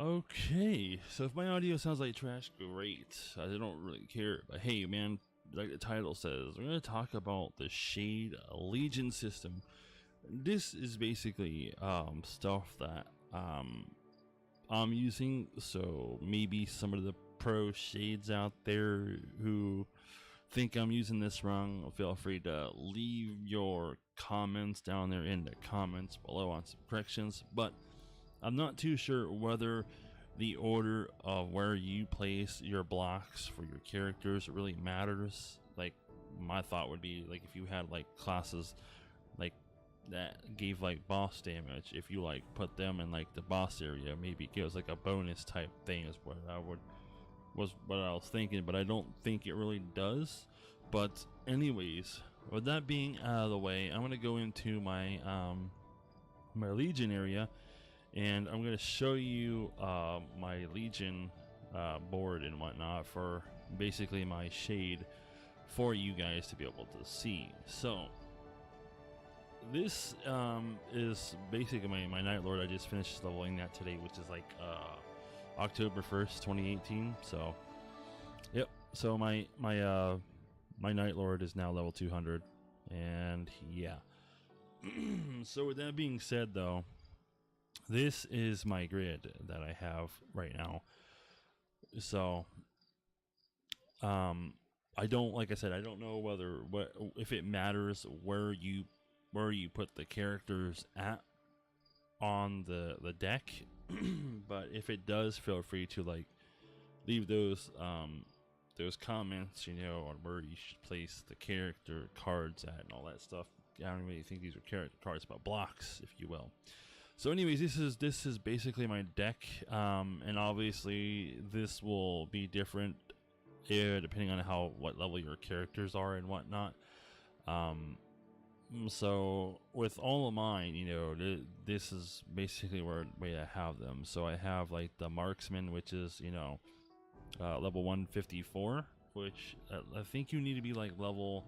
Okay, so if my audio sounds like trash, great. I don't really care. But hey, man, like the title says, we're going to talk about the Shade Legion system. This is basically stuff that I'm using. So maybe some of the pro shades out there who think I'm using this wrong, feel free to leave your comments down there in the comments below on some corrections. But I'm not too sure whether the order of where you place your blocks for your characters really matters. Like, my thought would be, like, if you had like classes like that gave like boss damage, if you like put them in like the boss area, maybe it gives like a bonus type thing is what I was thinking, but I don't think it really does. But anyways, with that being out of the way, I'm gonna go into my my Legion area, and I'm going to show you my Legion board and whatnot for basically my shade for you guys to be able to see. So this is basically my Night Lord. I just finished leveling that today, which is like October 1st, 2018. So yep. So my Night Lord is now level 200, and yeah. So with that being said, though, this is my grid that I have right now. So, I don't, like I said, I don't know if it matters where you put the characters at on the deck. But if it does, feel free to like leave those comments, on where you should place the character cards at and all that stuff. I don't really think these are character cards, but blocks, if you will. So anyways, this is basically my deck, and obviously this will be different depending on what level your characters are and whatnot. So with all of mine, this is basically where I have them. So I have like the marksman, which is level 154, which I think you need to be like level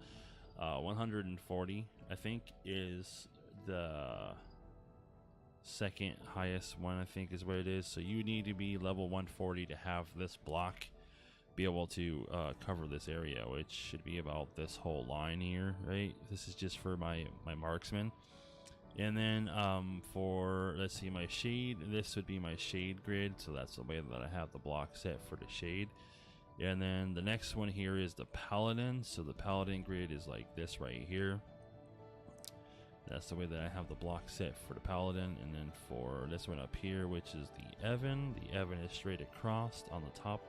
140. I think is the second highest one, I think is what it is. So you need to be level 140 to have this block be able to cover this area, which should be about this whole line here, right? This is just for my marksman. And then for, let's see, my shade, this would be my shade grid. So that's the way that I have the block set for the shade. And then the next one here is the paladin. So the paladin grid is like this right here. That's the way that I have the block set for the paladin. And then for this one up here, which is the Evan is straight across on the top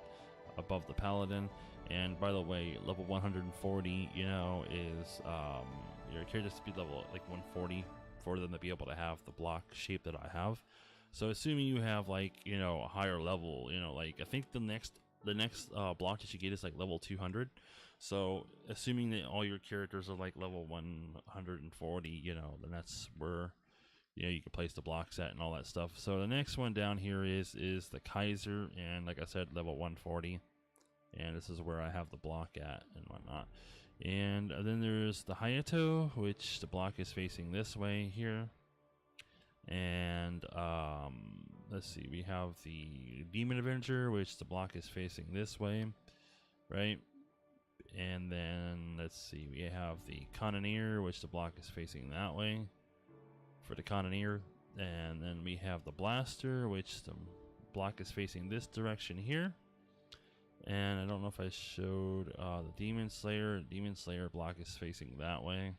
above the paladin. And by the way, level 140, is your character speed level at like 140 for them to be able to have the block shape that I have. So assuming you have like, a higher level, like I think the next block that you get is like level 200. So assuming that all your characters are like level 140, then that's where you can place the blocks at and all that stuff. So the next one down here is the Kaiser, and like I said, level 140, and this is where I have the block at and whatnot. And then there's the Hayato, which the block is facing this way here. And let's see, we have the Demon Avenger, which the block is facing this way, right? And then let's see, we have the Cannoneer, which the block is facing that way for the Cannoneer. And then we have the Blaster, which the block is facing this direction here. And I don't know if I showed the Demon Slayer. Demon Slayer block is facing that way.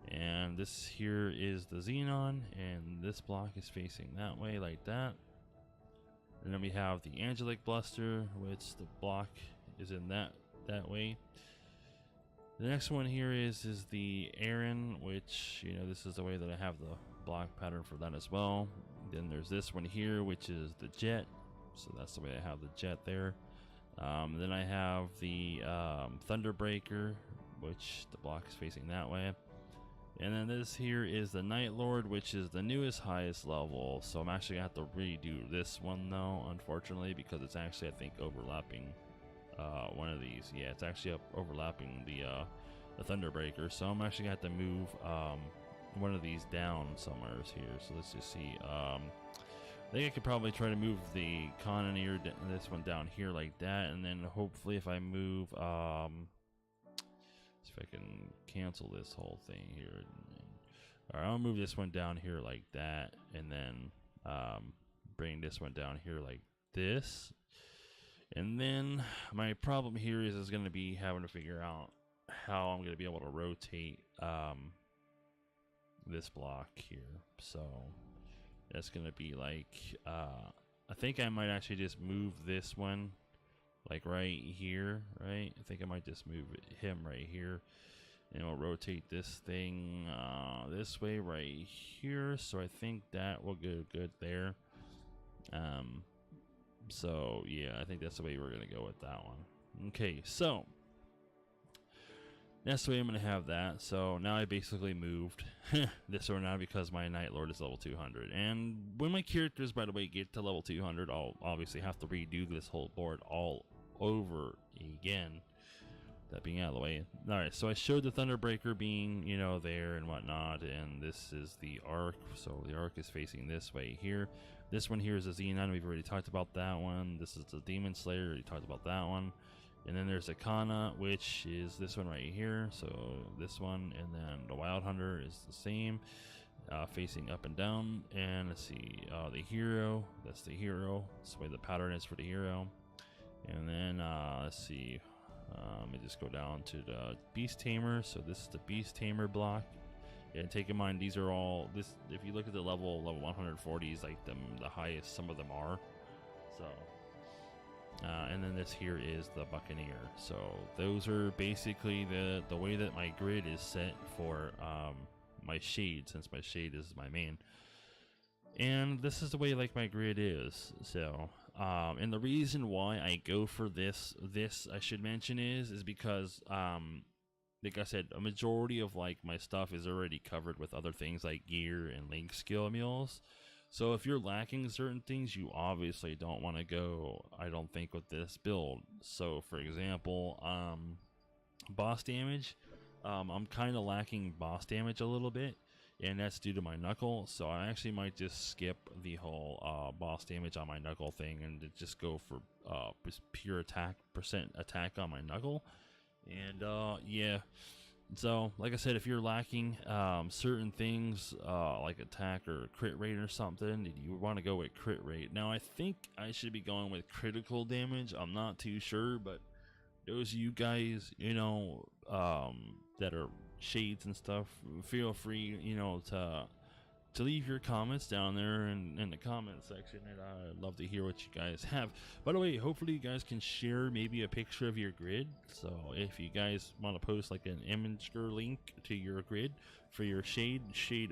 And this here is the Xenon, and this block is facing that way, like that. And then we have the Angelic Bluster, which the block is in that way. The next one here is the Aaron, which, this is the way that I have the block pattern for that as well. Then there's this one here, which is the Jet. So that's the way I have the Jet there. Then I have the Thunderbreaker, which the block is facing that way. And then this here is the Night Lord, which is the newest highest level. So I'm actually going to have to redo this one though, unfortunately, because it's actually, I think, overlapping one of these. Yeah, it's actually overlapping the Thunderbreaker. So I'm actually going to have to move one of these down somewhere here. So let's just see. I think I could probably try to move the Cannoneer, this one down here like that, and then hopefully if I move, see if I can cancel this whole thing here. Alright, I'll move this one down here like that, and then bring this one down here like this. And then my problem here is going to be having to figure out how I'm going to be able to rotate this block here. So that's going to be like, I think I might actually just move this one like right here, right? I think I might just move him right here, and we'll rotate this thing this way right here. So I think that will go good there. So yeah, I think that's the way we're gonna go with that one. Okay, so that's the way I'm gonna have that. So now I basically moved this over now because my Night Lord is level 200, and when my characters, by the way, get to level 200, I'll obviously have to redo this whole board all over again. That being out of the way. Alright, so I showed the Thunderbreaker being, you know, there and whatnot, and this is the Arc. So the Arc is facing this way here. This one here is a Xenon. We've already talked about that one. This is the Demon Slayer. We talked about that one. And then there's a Kana, which is this one right here. So this one, and then the Wild Hunter is the same, facing up and down. And let's see, the Hero. That's the Hero. That's the way the pattern is for the Hero. And then let's see. Let me just go down to the Beast Tamer. So this is the Beast Tamer block. And take in mind, these are all this. If you look at the level 140 is like the highest some of them are. So, and then this here is the Buccaneer. So those are basically the way that my grid is set for my shade, since my shade is my main. And this is the way like my grid is. So, and the reason why I go for this I should mention is because like I said, a majority of like my stuff is already covered with other things like gear and link skill meals. So if you're lacking certain things, you obviously don't want to go, I don't think, with this build. So for example, boss damage, I'm kind of lacking boss damage a little bit, and that's due to my knuckle. So I actually might just skip the whole boss damage on my knuckle thing and just go for pure attack, percent attack on my knuckle. And yeah, so like I said, if you're lacking certain things like attack or crit rate or something, you want to go with crit rate. Now I think I should be going with critical damage. I'm not too sure, but those of you guys, you know, that are shades and stuff, feel free, you know, to leave your comments down there in the comment section, and I'd love to hear what you guys have. By the way, hopefully you guys can share maybe a picture of your grid. So if you guys want to post like an image or link to your grid for your shade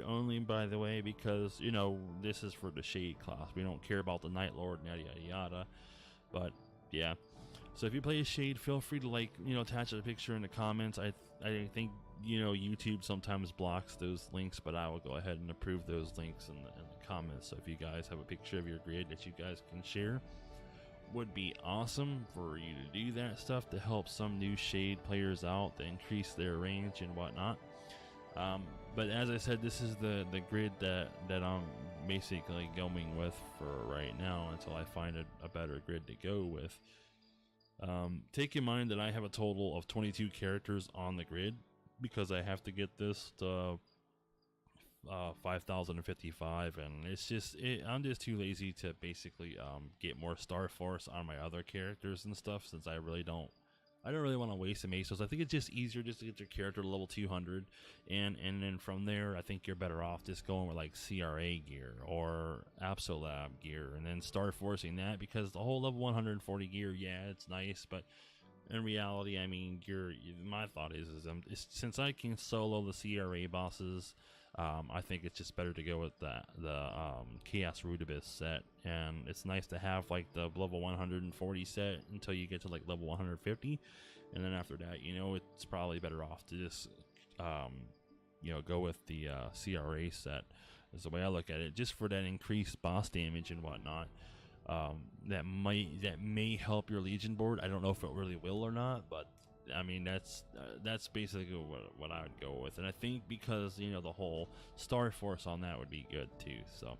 only, by the way, because, you know, this is for the shade class. We don't care about the Night Lord and yada yada yada. But yeah, so if you play a shade, feel free to, like, you know, attach a picture in the comments. I think, you know, YouTube sometimes blocks those links, but I will go ahead and approve those links in the comments. So if you guys have a picture of your grid that you guys can share, would be awesome for you to do that stuff to help some new shade players out, to increase their range and whatnot. But as I said, this is the grid that I'm basically going with for right now until I find a better grid to go with. Take in mind that I have a total of 22 characters on the grid, because I have to get this to 5,055, and it's just I'm just too lazy to basically get more Star Force on my other characters and stuff, since I don't really want to waste some ASOS. I think it's just easier just to get your character to level 200, and then from there I think you're better off just going with like CRA gear or Absolab gear, and then Star Forcing that, because the whole level 140 gear, yeah, it's nice, but in reality, I mean, my thought is since I can solo the CRA bosses, I think it's just better to go with the Chaos Rudibus set, and it's nice to have like the level 140 set until you get to like level 150, and then after that, you know, it's probably better off to just you know, go with the CRA set, is the way I look at it, just for that increased boss damage and whatnot. That may help your Legion board. I don't know if it really will or not, but I mean, that's basically what I would go with. And I think because, you know, the whole Star Force on that would be good too. So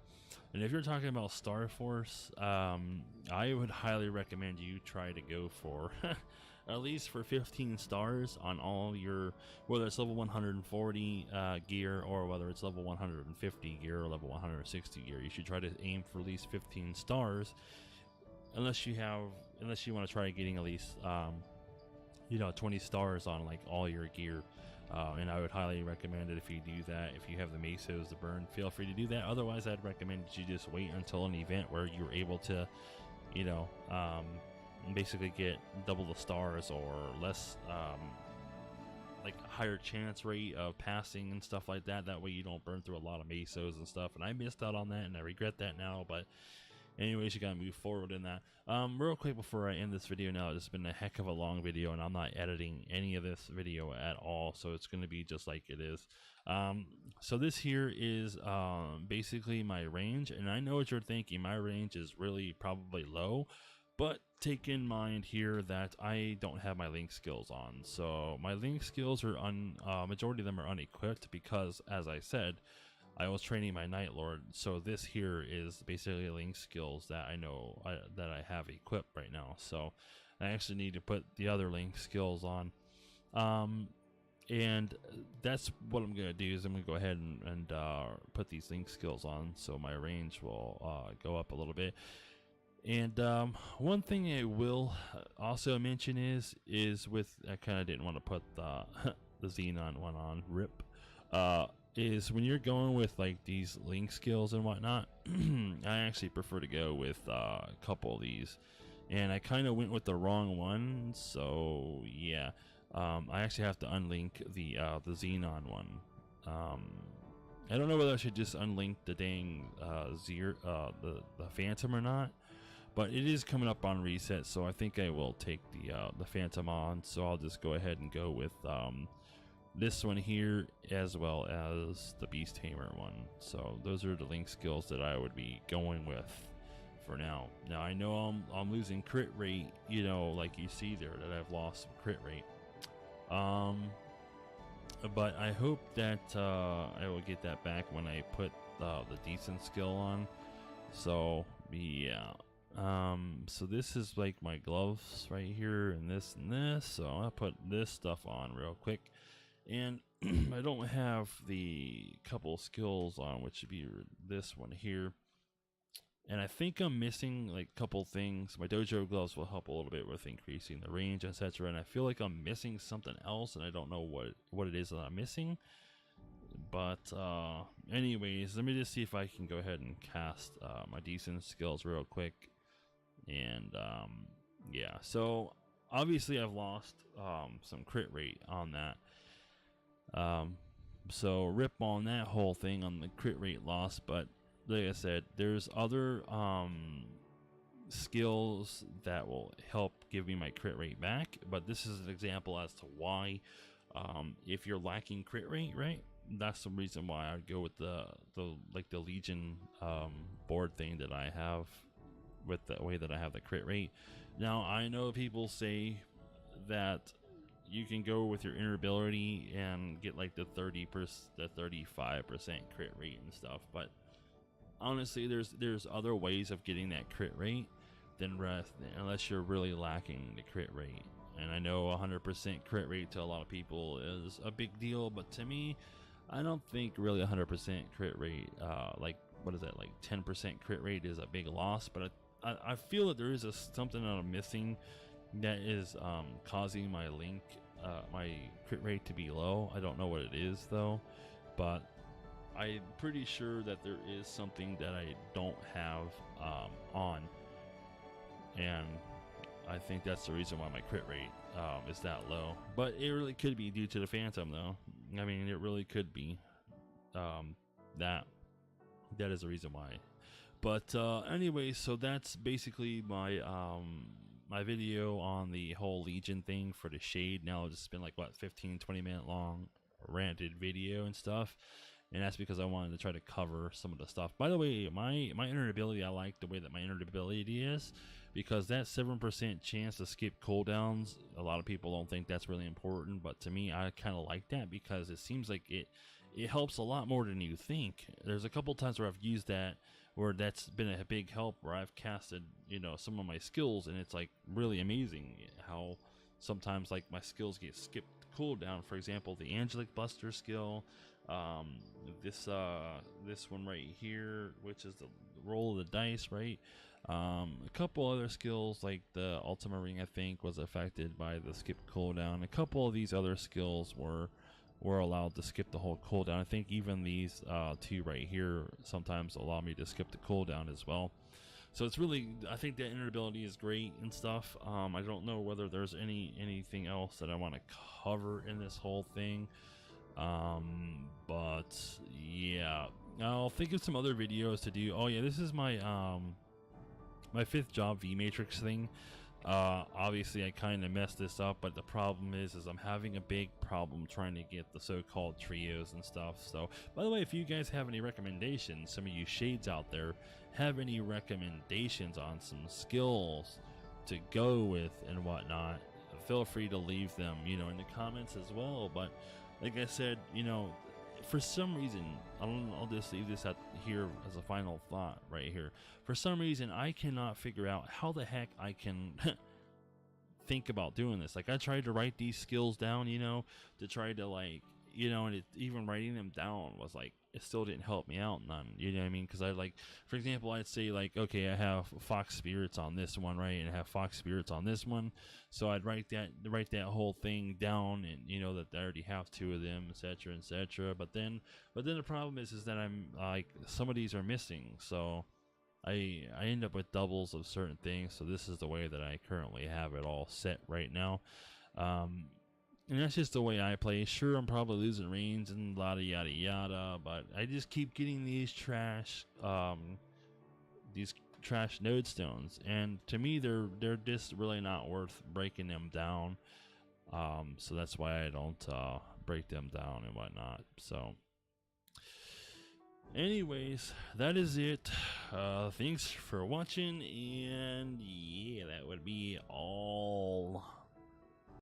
And if you're talking about Star Force, I would highly recommend you try to go for at least for 15 stars on all your, whether it's level 140 gear or whether it's level 150 gear or level 160 gear. You should try to aim for at least 15 stars, unless you want to try getting at least 20 stars on like all your gear. And I would highly recommend it if you do that. If you have the mesos to burn, feel free to do that. Otherwise, I'd recommend that you just wait until an event where you're able to, basically get double the stars or less, like a higher chance rate of passing and stuff like that. That way you don't burn through a lot of mesos and stuff. And I missed out on that, and I regret that now. But anyways, you gotta move forward in that. Real quick before I end this video now, it's been a heck of a long video, and I'm not editing any of this video at all, so it's gonna be just like it is. So this here is basically my range, and I know what you're thinking. My range is really probably low, but take in mind here that I don't have my link skills on. So my link skills are majority of them are unequipped because, as I said, I was training my Night Lord, so this here is basically link skills that I know that I have equipped right now. So I actually need to put the other link skills on, and that's what I'm gonna do. Is I'm gonna go ahead and put these link skills on, so my range will go up a little bit. And one thing I will also mention is with, I kind of didn't want to put the the Xenon one on, rip. Is when you're going with like these link skills and whatnot, I actually prefer to go with a couple of these, and I kind of went with the wrong one. So yeah, I actually have to unlink the Xenon one. I don't know whether I should just unlink the dang the Phantom or not, but it is coming up on reset, so I think I will take the Phantom on. So I'll just go ahead and go with this one here, as well as the Beast Tamer one. So those are the link skills that I would be going with for now. Now I know I'm losing crit rate, like you see there, that I've lost some crit rate. But I hope that I will get that back when I put the decent skill on. So yeah. So this is like my gloves right here, and this. So I'll put this stuff on real quick. And I don't have the couple skills on, which would be this one here. And I think I'm missing like a couple things. My dojo gloves will help a little bit with increasing the range, etc. And I feel like I'm missing something else, and I don't know what it is that I'm missing. But anyways, let me just see if I can go ahead and cast my decent skills real quick. And yeah, so obviously I've lost some crit rate on that. So rip on that whole thing on the crit rate loss. But like I said, there's other skills that will help give me my crit rate back. But this is an example as to why, if you're lacking crit rate, right, that's the reason why I'd go with the Legion board thing that I have, with the way that I have the crit rate. Now I know people say that you can go with your inner ability and get like the 35% crit rate and stuff, but honestly there's other ways of getting that crit rate than rest, unless you're really lacking the crit rate. And I know 100% crit rate to a lot of people is a big deal, but to me, I don't think really 100% crit rate, like what is that, like 10% crit rate is a big loss. But I feel that there is something that I'm missing that is causing my my crit rate to be low. I don't know what it is though, but I'm pretty sure that there is something that I don't have on, and I think that's the reason why my crit rate is that low. But it really could be due to the Phantom though. I mean, it really could be that is the reason why. But anyway, so that's basically my my video on the whole Legion thing for the Shade. Now it's been like what, 15-20 minute long ranted video and stuff, and that's because I wanted to try to cover some of the stuff. By the way, my inner ability, I like the way that my inner ability is, because that 7% chance to skip cooldowns, a lot of people don't think that's really important, but to me, I kind of like that, because it seems like it helps a lot more than you think. There's a couple times where I've used that where that's been a big help, where I've casted, you know, some of my skills, and it's like really amazing how sometimes like my skills get skipped cooldown. For example, the Angelic Buster skill, this one right here, which is the roll of the dice, right? A couple other skills like the Ultima Ring, I think, was affected by the skip cooldown. A couple of these other skills were allowed to skip the whole cooldown. I think even these two right here sometimes allow me to skip the cooldown as well. So it's really, I think that ability is great and stuff. I don't know whether there's anything else that I want to cover in this whole thing. But yeah, I'll think of some other videos to do. Oh yeah, this is my my 5th job V Matrix thing. Obviously I kind of messed this up, but the problem is I'm having a big problem trying to get the so-called trios and stuff. So by the way, if you guys have any recommendations, some of you shades out there have any recommendations on some skills to go with and whatnot, feel free to leave them, you know, in the comments as well. But like I said, you know, for some reason, I'll just leave this out here as a final thought right here. For some reason, I cannot figure out how the heck I can think about doing this. Like, I tried to write these skills down, you know, to try to, like, you know, and even writing them down was like, it still didn't help me out none, you know what I mean? Because I, like, for example, I'd say like, okay, I have Fox Spirits on this one, right, and I have Fox Spirits on this one, so I'd write that whole thing down, and you know that I already have 2 of them, etc., etc. But then the problem is that I'm like, some of these are missing, so I end up with doubles of certain things. So this is the way that I currently have it all set right now. And that's just the way I play. Sure, I'm probably losing range and yada yada yada, but I just keep getting these trash node stones, and to me they're just really not worth breaking them down. So that's why I don't break them down and whatnot. So anyways, that is it. Thanks for watching, and yeah, that would be all.